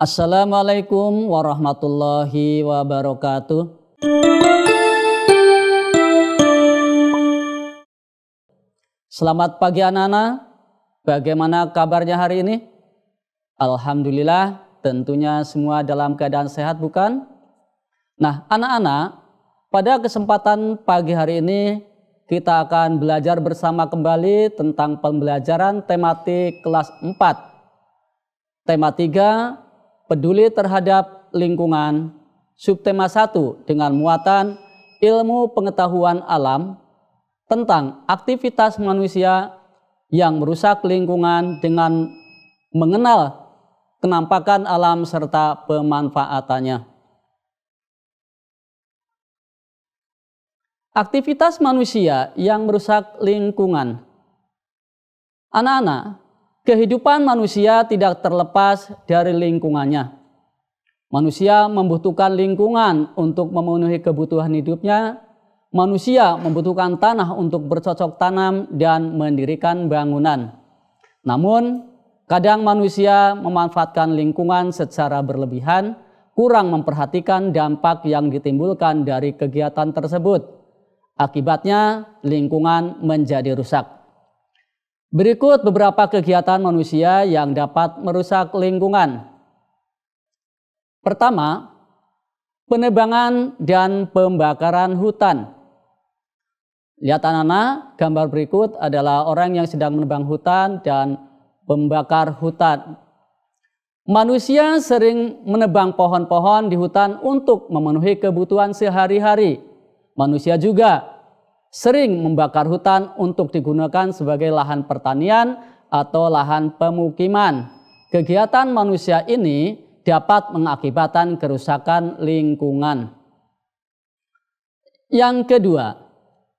Assalamualaikum warahmatullahi wabarakatuh. Selamat pagi anak-anak. Bagaimana kabarnya hari ini? Alhamdulillah, tentunya semua dalam keadaan sehat, bukan? Nah, anak-anak, pada kesempatan pagi hari ini kita akan belajar bersama kembali tentang pembelajaran tematik kelas 4. Tema 3, peduli terhadap lingkungan. Subtema 1 dengan muatan ilmu pengetahuan alam tentang aktivitas manusia yang merusak lingkungan dengan mengenal kenampakan alam serta pemanfaatannya. Aktivitas manusia yang merusak lingkungan. Anak-anak, kehidupan manusia tidak terlepas dari lingkungannya. Manusia membutuhkan lingkungan untuk memenuhi kebutuhan hidupnya. Manusia membutuhkan tanah untuk bercocok tanam dan mendirikan bangunan. Namun, kadang manusia memanfaatkan lingkungan secara berlebihan, kurang memperhatikan dampak yang ditimbulkan dari kegiatan tersebut. Akibatnya, lingkungan menjadi rusak. Berikut beberapa kegiatan manusia yang dapat merusak lingkungan. Pertama, penebangan dan pembakaran hutan. Lihat anak-anak, gambar berikut adalah orang yang sedang menebang hutan dan membakar hutan. Manusia sering menebang pohon-pohon di hutan untuk memenuhi kebutuhan sehari-hari. Manusia juga sering membakar hutan untuk digunakan sebagai lahan pertanian atau lahan pemukiman. Kegiatan manusia ini dapat mengakibatkan kerusakan lingkungan. Yang kedua,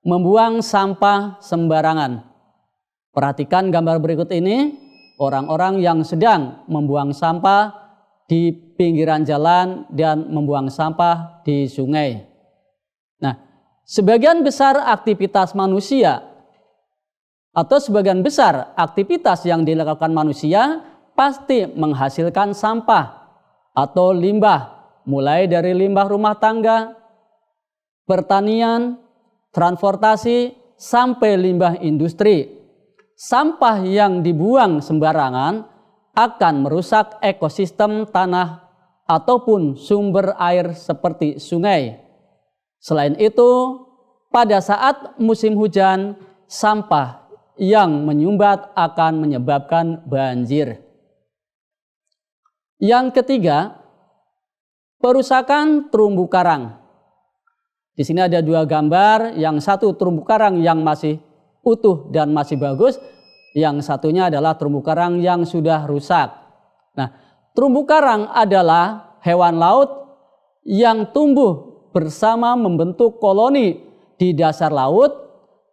membuang sampah sembarangan. Perhatikan gambar berikut ini, orang-orang yang sedang membuang sampah di pinggiran jalan dan membuang sampah di sungai. Nah, sebagian besar aktivitas manusia atau sebagian besar aktivitas yang dilakukan manusia pasti menghasilkan sampah atau limbah, mulai dari limbah rumah tangga, pertanian, transportasi, sampai limbah industri. Sampah yang dibuang sembarangan akan merusak ekosistem tanah ataupun sumber air seperti sungai. Selain itu, pada saat musim hujan, sampah yang menyumbat akan menyebabkan banjir. Yang ketiga, perusakan terumbu karang. Di sini ada dua gambar, yang satu terumbu karang yang masih utuh dan masih bagus, yang satunya adalah terumbu karang yang sudah rusak. Nah, terumbu karang adalah hewan laut yang tumbuh bersama membentuk koloni di dasar laut.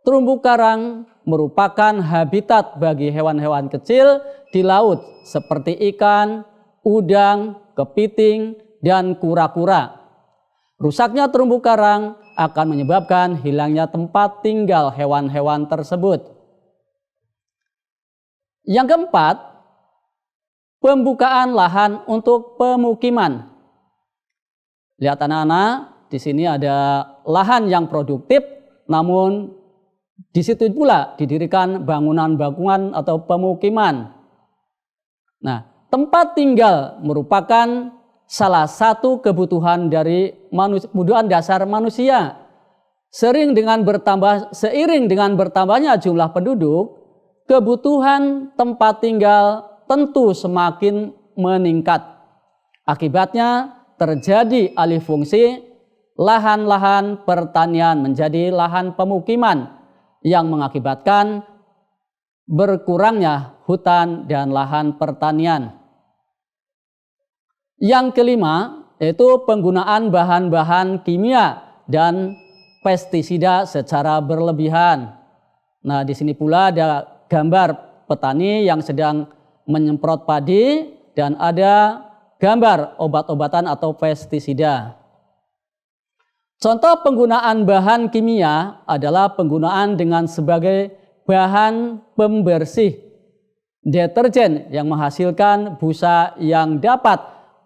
Terumbu karang merupakan habitat bagi hewan-hewan kecil di laut seperti ikan, udang, kepiting, dan kura-kura. Rusaknya terumbu karang akan menyebabkan hilangnya tempat tinggal hewan-hewan tersebut. Yang keempat, pembukaan lahan untuk pemukiman. Lihat anak-anak, di sini ada lahan yang produktif, namun di situ pula didirikan bangunan-bangunan atau pemukiman. Nah, tempat tinggal merupakan salah satu kebutuhan dari kebutuhan dasar manusia. Seiring dengan bertambahnya jumlah penduduk, kebutuhan tempat tinggal tentu semakin meningkat. Akibatnya terjadi alih fungsi lahan-lahan pertanian menjadi lahan pemukiman yang mengakibatkan berkurangnya hutan dan lahan pertanian. Yang kelima, yaitu penggunaan bahan-bahan kimia dan pestisida secara berlebihan. Nah, di sini pula ada gambar petani yang sedang menyemprot padi dan ada gambar obat-obatan atau pestisida. Contoh penggunaan bahan kimia adalah penggunaan dengan sebagai bahan pembersih deterjen yang menghasilkan busa yang dapat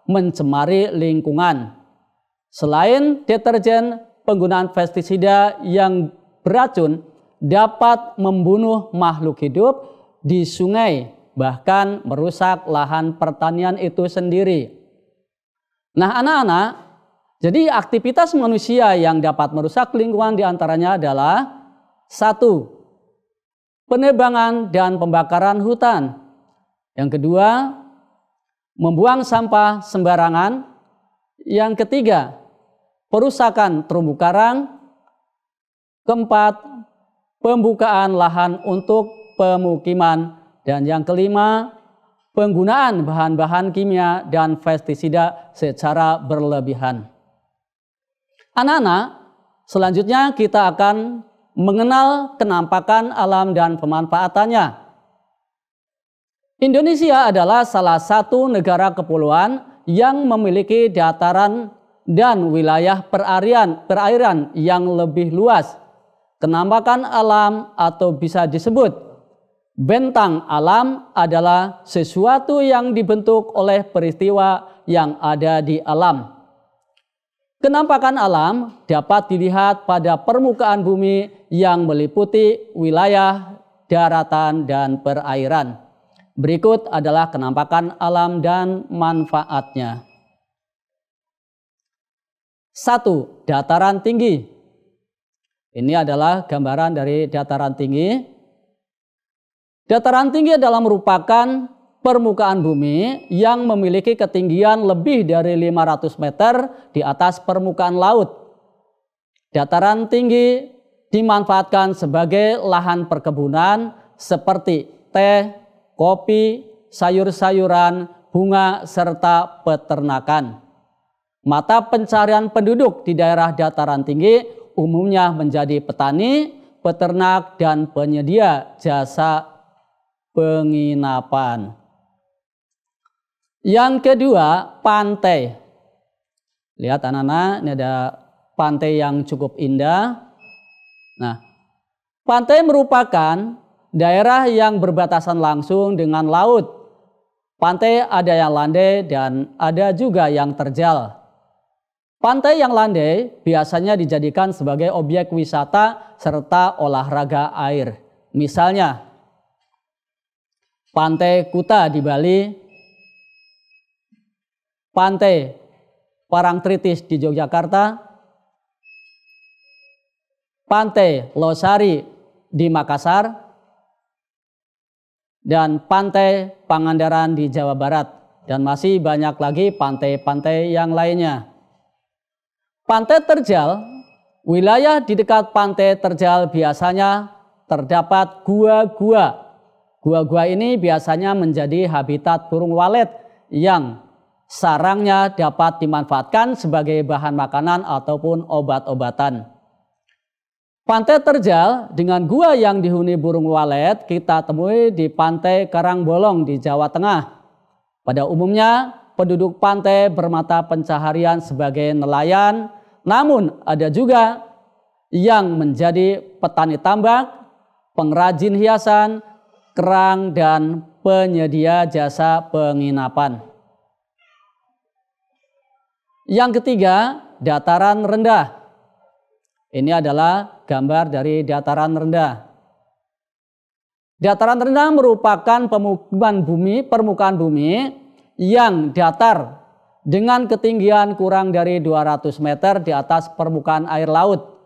mencemari lingkungan. Selain deterjen, penggunaan pestisida yang beracun dapat membunuh makhluk hidup di sungai, bahkan merusak lahan pertanian itu sendiri. Nah, anak-anak, jadi aktivitas manusia yang dapat merusak lingkungan diantaranya adalah 1. Penebangan dan pembakaran hutan. Yang kedua, membuang sampah sembarangan. Yang ketiga, perusakan terumbu karang. Keempat, pembukaan lahan untuk pemukiman. Dan yang kelima, penggunaan bahan-bahan kimia dan pestisida secara berlebihan. Anak-anak, selanjutnya kita akan mengenal kenampakan alam dan pemanfaatannya. Indonesia adalah salah satu negara kepulauan yang memiliki dataran dan wilayah perairan yang lebih luas. Kenampakan alam atau bisa disebut bentang alam adalah sesuatu yang dibentuk oleh peristiwa yang ada di alam. Kenampakan alam dapat dilihat pada permukaan bumi yang meliputi wilayah daratan dan perairan. Berikut adalah kenampakan alam dan manfaatnya. 1. Dataran tinggi. Ini adalah gambaran dari dataran tinggi. Dataran tinggi adalah merupakan permukaan bumi yang memiliki ketinggian lebih dari 500 meter di atas permukaan laut. Dataran tinggi dimanfaatkan sebagai lahan perkebunan seperti teh, kopi, sayur-sayuran, bunga, serta peternakan. Mata pencarian penduduk di daerah dataran tinggi umumnya menjadi petani, peternak, dan penyedia jasa penginapan. Yang kedua, pantai. Lihat anak-anak, ini ada pantai yang cukup indah. Nah, pantai merupakan daerah yang berbatasan langsung dengan laut. Pantai ada yang landai dan ada juga yang terjal. Pantai yang landai biasanya dijadikan sebagai objek wisata serta olahraga air. Misalnya, Pantai Kuta di Bali, Pantai Parangtritis di Yogyakarta, Pantai Losari di Makassar, dan Pantai Pangandaran di Jawa Barat. Dan masih banyak lagi pantai-pantai yang lainnya. Pantai terjal, wilayah di dekat pantai terjal biasanya terdapat gua-gua. Gua-gua ini biasanya menjadi habitat burung walet yang sarangnya dapat dimanfaatkan sebagai bahan makanan ataupun obat-obatan. Pantai terjal dengan gua yang dihuni burung walet kita temui di Pantai Karangbolong di Jawa Tengah. Pada umumnya penduduk pantai bermata pencaharian sebagai nelayan, namun ada juga yang menjadi petani tambak, pengrajin hiasan, kerang, dan penyedia jasa penginapan. Yang ketiga, dataran rendah. Ini adalah gambar dari dataran rendah. Dataran rendah merupakan permukaan bumi yang datar dengan ketinggian kurang dari 200 meter di atas permukaan air laut.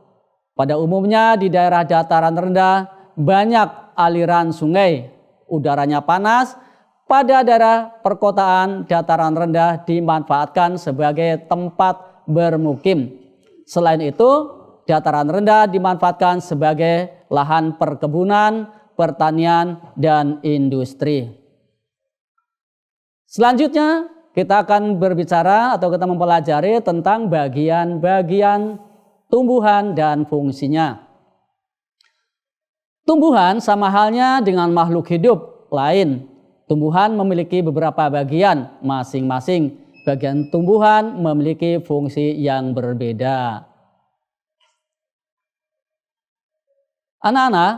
Pada umumnya di daerah dataran rendah banyak aliran sungai, udaranya panas. Pada daerah perkotaan, dataran rendah dimanfaatkan sebagai tempat bermukim. Selain itu, dataran rendah dimanfaatkan sebagai lahan perkebunan, pertanian, dan industri. Selanjutnya, kita akan berbicara atau kita mempelajari tentang bagian-bagian tumbuhan dan fungsinya. Tumbuhan sama halnya dengan makhluk hidup lain. Tumbuhan memiliki beberapa bagian, masing-masing bagian tumbuhan memiliki fungsi yang berbeda. Anak-anak,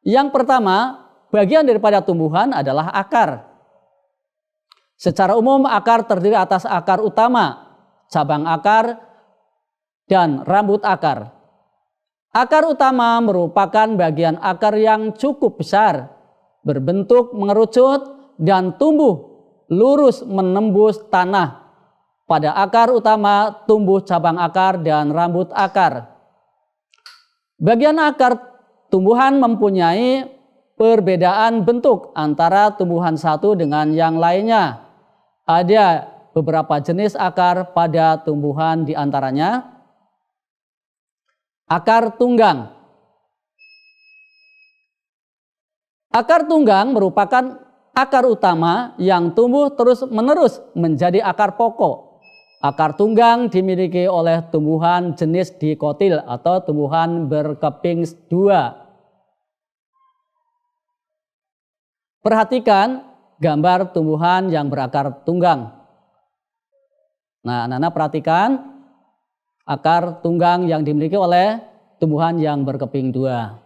yang pertama, bagian daripada tumbuhan adalah akar. Secara umum akar terdiri atas akar utama, cabang akar, dan rambut akar. Akar utama merupakan bagian akar yang cukup besar, berbentuk mengerucut dan tumbuh lurus menembus tanah. Pada akar utama tumbuh cabang akar dan rambut akar. Bagian akar tumbuhan mempunyai perbedaan bentuk antara tumbuhan satu dengan yang lainnya. Ada beberapa jenis akar pada tumbuhan, di antaranya akar tunggang. Akar tunggang merupakan akar utama yang tumbuh terus-menerus menjadi akar pokok. Akar tunggang dimiliki oleh tumbuhan jenis dikotil atau tumbuhan berkeping dua. Perhatikan gambar tumbuhan yang berakar tunggang. Nah, anak-anak perhatikan akar tunggang yang dimiliki oleh tumbuhan yang berkeping dua.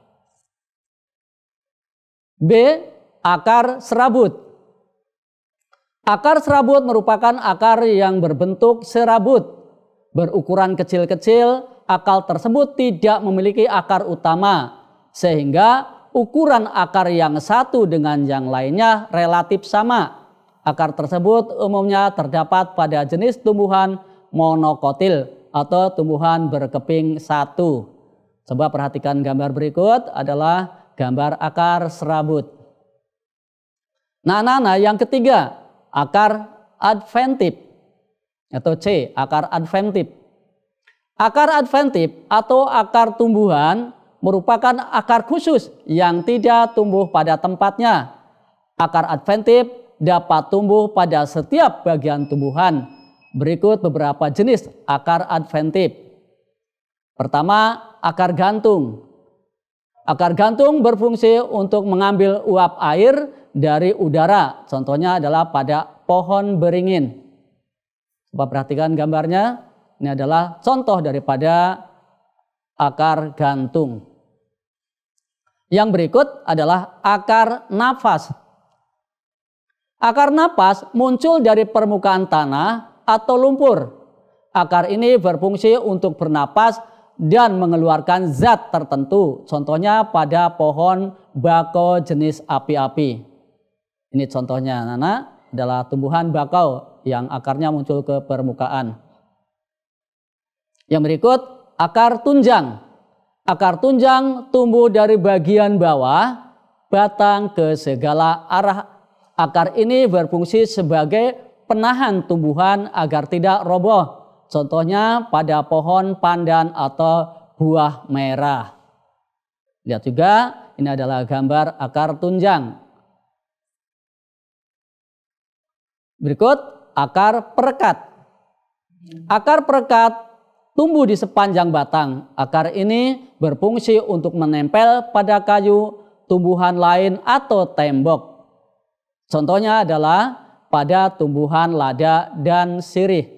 B. Akar serabut. Akar serabut merupakan akar yang berbentuk serabut, berukuran kecil-kecil. Akar tersebut tidak memiliki akar utama, sehingga ukuran akar yang satu dengan yang lainnya relatif sama. Akar tersebut umumnya terdapat pada jenis tumbuhan monokotil atau tumbuhan berkeping satu. Coba perhatikan gambar berikut adalah gambar akar serabut. Nah, anak-anak, yang ketiga, akar adventif atau C, akar adventif. Akar adventif atau akar tumbuhan merupakan akar khusus yang tidak tumbuh pada tempatnya. Akar adventif dapat tumbuh pada setiap bagian tumbuhan. Berikut beberapa jenis akar adventif. Pertama, akar gantung. Akar gantung berfungsi untuk mengambil uap air dari udara. Contohnya adalah pada pohon beringin. Coba perhatikan gambarnya. Ini adalah contoh daripada akar gantung. Yang berikut adalah akar napas. Akar napas muncul dari permukaan tanah atau lumpur. Akar ini berfungsi untuk bernapas dan mengeluarkan zat tertentu. Contohnya pada pohon bakau jenis api-api. Ini contohnya, anak-anak, adalah tumbuhan bakau yang akarnya muncul ke permukaan. Yang berikut, akar tunjang. Akar tunjang tumbuh dari bagian bawah batang ke segala arah. Akar ini berfungsi sebagai penahan tumbuhan agar tidak roboh. Contohnya pada pohon pandan atau buah merah. Lihat juga, ini adalah gambar akar tunjang. Berikut akar perekat. Akar perekat tumbuh di sepanjang batang. Akar ini berfungsi untuk menempel pada kayu, tumbuhan lain atau tembok. Contohnya adalah pada tumbuhan lada dan sirih.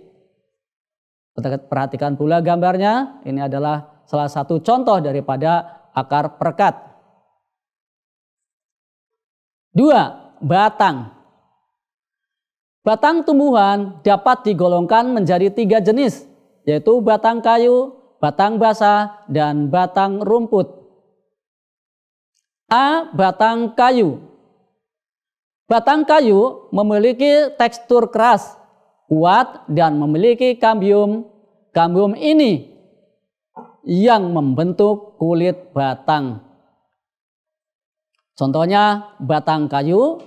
Perhatikan pula gambarnya. Ini adalah salah satu contoh daripada akar perekat. 2. Batang. Batang tumbuhan dapat digolongkan menjadi 3 jenis, yaitu batang kayu, batang basah, dan batang rumput. A. Batang kayu. Batang kayu memiliki tekstur keras, kuat, dan memiliki kambium. Kambium ini yang membentuk kulit batang. Contohnya batang kayu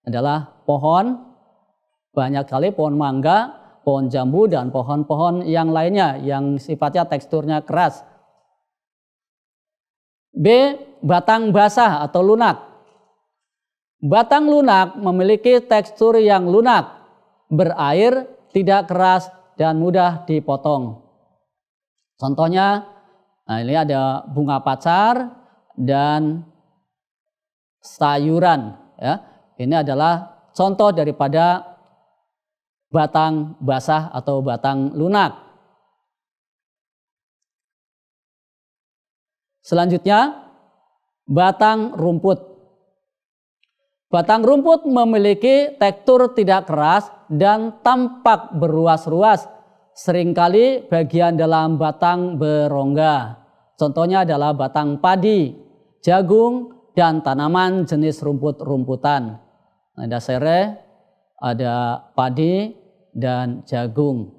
adalah pohon, banyak kali pohon mangga, pohon jambu, dan pohon-pohon yang lainnya yang sifatnya teksturnya keras. B. Batang basah atau lunak. Batang lunak memiliki tekstur yang lunak, berair, tidak keras, dan mudah dipotong. Contohnya, nah ini ada bunga pacar dan sayuran. Ya. Ini adalah contoh daripada batang basah atau batang lunak. Selanjutnya, batang rumput. Batang rumput memiliki tekstur tidak keras dan tampak beruas-ruas. Seringkali bagian dalam batang berongga. Contohnya adalah batang padi, jagung, dan tanaman jenis rumput-rumputan. Ada serai, ada padi, dan jagung.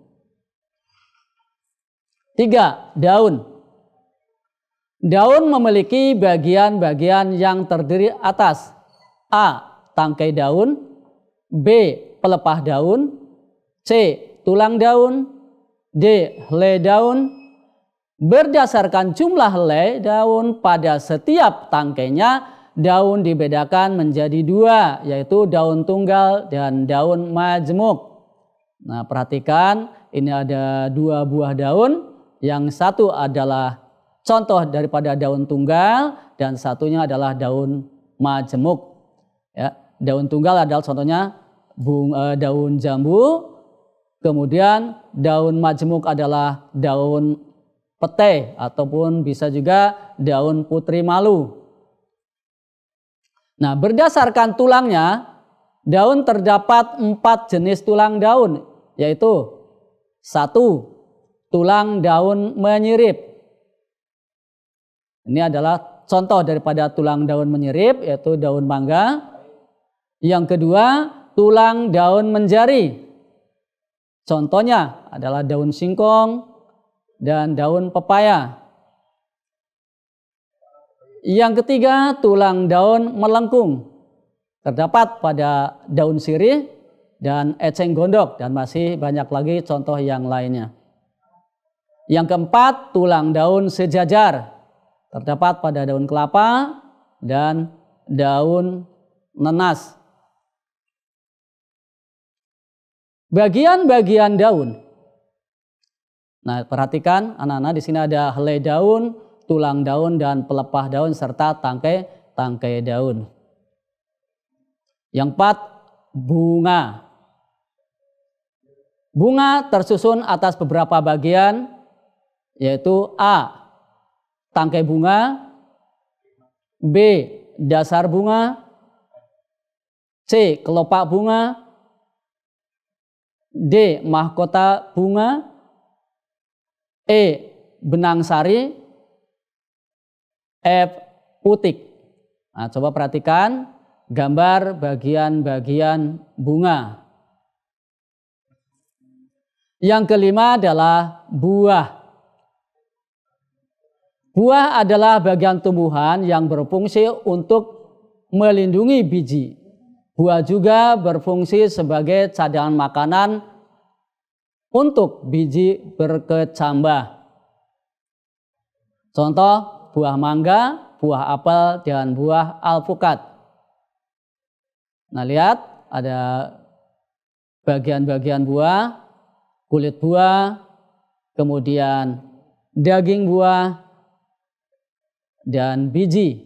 3. Daun. Daun memiliki bagian-bagian yang terdiri atas A. Tangkai daun, B. Pelepah daun, C. Tulang daun, D. Helai daun. Berdasarkan jumlah helai daun pada setiap tangkainya, daun dibedakan menjadi 2, yaitu daun tunggal dan daun majemuk. Nah, perhatikan, ini ada 2 buah daun, yang satu adalah contoh daripada daun tunggal dan satunya adalah daun majemuk. Ya, daun tunggal adalah contohnya daun jambu, kemudian daun majemuk adalah daun pete ataupun bisa juga daun putri malu. Nah, berdasarkan tulangnya, daun terdapat 4 jenis tulang daun, yaitu 1. Tulang daun menyirip. Ini adalah contoh daripada tulang daun menyirip, yaitu daun mangga. Yang kedua, tulang daun menjari. Contohnya adalah daun singkong dan daun pepaya. Yang ketiga, tulang daun melengkung. Terdapat pada daun sirih dan eceng gondok, dan masih banyak lagi contoh yang lainnya. Yang keempat, tulang daun sejajar. Terdapat pada daun kelapa dan daun nenas. Bagian-bagian daun. Nah, perhatikan anak-anak, di sini ada helai daun, tulang daun, dan pelepah daun, serta tangkai daun. Yang 4, bunga. Bunga tersusun atas beberapa bagian, yaitu A. Tangkai bunga, B. Dasar bunga, C. Kelopak bunga, D. Mahkota bunga, E. Benang sari, F. Putik. Nah, coba perhatikan gambar bagian-bagian bunga. Yang kelima adalah buah. Buah adalah bagian tumbuhan yang berfungsi untuk melindungi biji. Buah juga berfungsi sebagai cadangan makanan untuk biji berkecambah. Contoh, buah mangga, buah apel, dan buah alpukat. Nah, lihat ada bagian-bagian buah, kulit buah, kemudian daging buah, dan biji.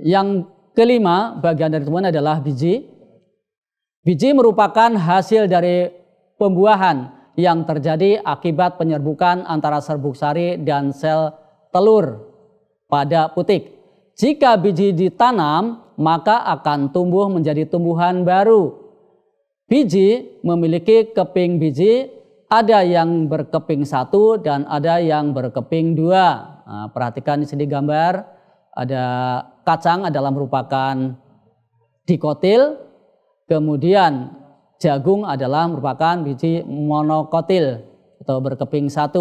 Yang kelima, bagian dari tumbuhan adalah biji. Biji merupakan hasil dari pembuahan yang terjadi akibat penyerbukan antara serbuk sari dan sel telur pada putik. Jika biji ditanam, maka akan tumbuh menjadi tumbuhan baru. Biji memiliki keping biji, ada yang berkeping 1 dan ada yang berkeping 2. Nah, perhatikan di sini gambar. Ada kacang adalah merupakan dikotil, kemudian jagung adalah merupakan biji monokotil atau berkeping 1.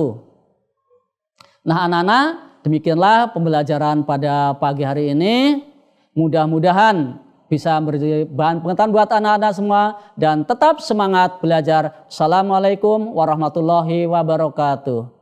Nah, anak-anak, demikianlah pembelajaran pada pagi hari ini. Mudah-mudahan bisa menjadi bahan pengetahuan buat anak-anak semua, dan tetap semangat belajar. Assalamualaikum warahmatullahi wabarakatuh.